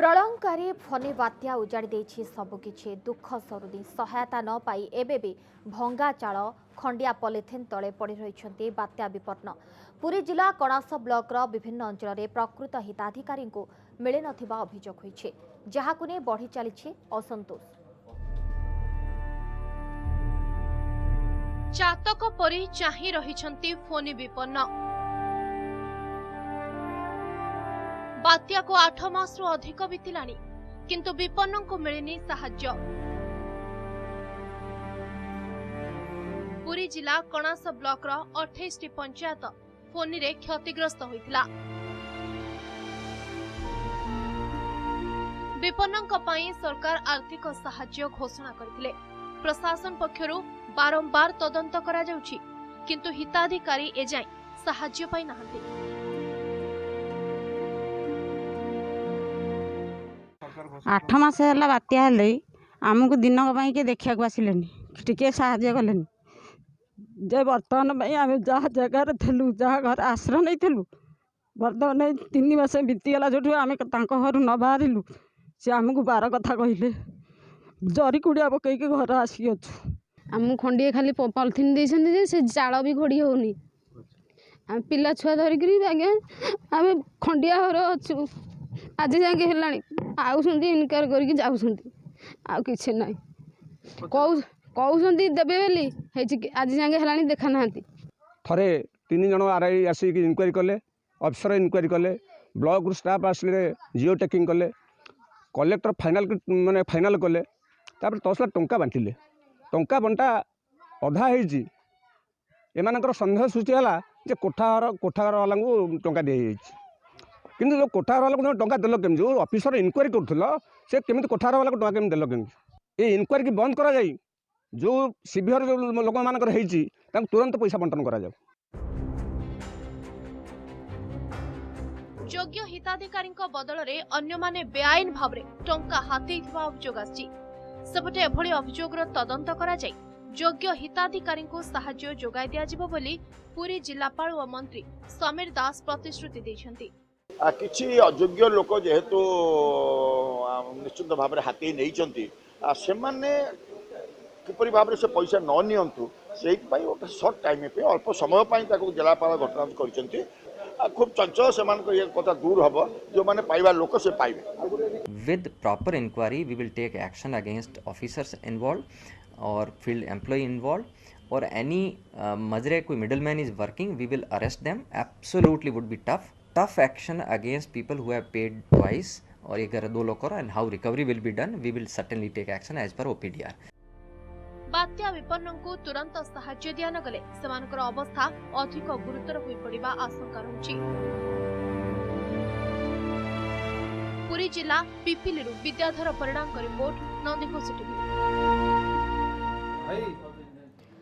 प्रलयंकारी funny बात्या उजाड़ी देछि सबुकिछि दुख सरुनी सहायता न पाई एबे भी भंगा चाल खंडिया पॉलिथिन तले पड़ी रहिछन्ति बात्या विपन्न। पुरी जिला कणास ब्लॉकर विभिन्न अंचल में प्रकृत हिताधिकारी को मिले नथिबा अभियोग होइछि, जहाकु ने बढ़ी चलिछि असंतोष। चातक परि चाहि रहिछन्ति फोनी विपन्न। बात्या को 8 मास अधिक बीतिलानी किंतु विपन्न को मिलेनी साहाय्य। पुरी जिला कणास ब्लॉकर 28 टी पंचायत फोनी रे क्षतिग्रस्त होइतिला। विपन्न पई सरकार आर्थिक साहाय्य घोषणा करथिले। प्रशासन पक्षरु बारंबार तदंत करा जाउछि किंतु हिताधिकारी एजाय साहाय्य पाई नाहंती। 8 मास है बात्या हेले आमको दिन के देखा आसिलेनी टे साहय कले बर्तमान आम जहाँ जगार थेलु जहाँ घर आश्रय नहीं बर्तमान 3 मास बीतीगला जो आम घर न बाहर सी आमको 12 कथा कहले जरी कुड़िया पकई घर आसिक अच्छु आम खंडिए खाली पॉलिथिन देते से जाल भी घोड़ी होनी आम पिला छुआ धरिक आज्ञा आम खंडिया घर अच्छु आज जाके है आउसंती इनकार करके जाउसंती आ किछि नाही कहउसंती देबे बेली आज जाके हलानी देखा नांती। थरे 3 जन आरआई आसिक इनक्वारी कले, अफसर इनक्वारी कले, ब्लॉक स्टाफ आसले जिओ टेकिंग कले, कलेक्टर फाइनल माने फाइनल कले, तापर तहसील टंका बांटिले। टंका बंटा अधा हेजी एमानकर संदेह सूची हला जे कोठाघर वाला को टंका दे हेजी किंतु जो कोठाघर वाला को टंका देल केम जो ऑफिसर इनक्वारी करुल से केमी कोठाघर वाला को टंका केमी देल केमी ये इनक्वारी की बंद करा जाई जो सीवियर जो लोक मानकर हेजी तांको तुरंत पैसा बंटन करा जाऊ। योग्य हिताधिकारी बदल रे अन्य माने बेआईन भाव रे टंका हाथी अभियोग आछि। सेपटे एभली अभियोग तदंत करा जाई योग्य हिताधिकारी को साहाय्य जोगाई दिया जिवो बोली पुरी जिलापाल और मंत्री समीर दास प्रतिश्रुति दैछन्ति। किछि अयोग्य लोक जेहेतु निश्चित भाव में हाथी नहीं किपरि भाव से पैसा न नियंतु से सर्ट टाइम पे अल्प समय जिलापाल घटना कर खूब चंचल से कथा दूर हम जो मैंने पाइबा लोक से पाइबे। With proper inquiry, we will take action against officers involved or field employee involved or any majre koi middleman is working. We will arrest them. Absolutely would be tough action against people who have paid twice or एक घर 2 लोग and how recovery will be done. We will certainly take action as per OPDR. बात्या विपन्न को तुरंत साहाय्य दिया न गले सेमानकर अवस्था अधिक गुरुतर होई पड़िबा आशंका रहुछि। पुरी जिला पिपिलिरु विद्याधर परिणाम रिपोर्ट नंदीघोष टीवी।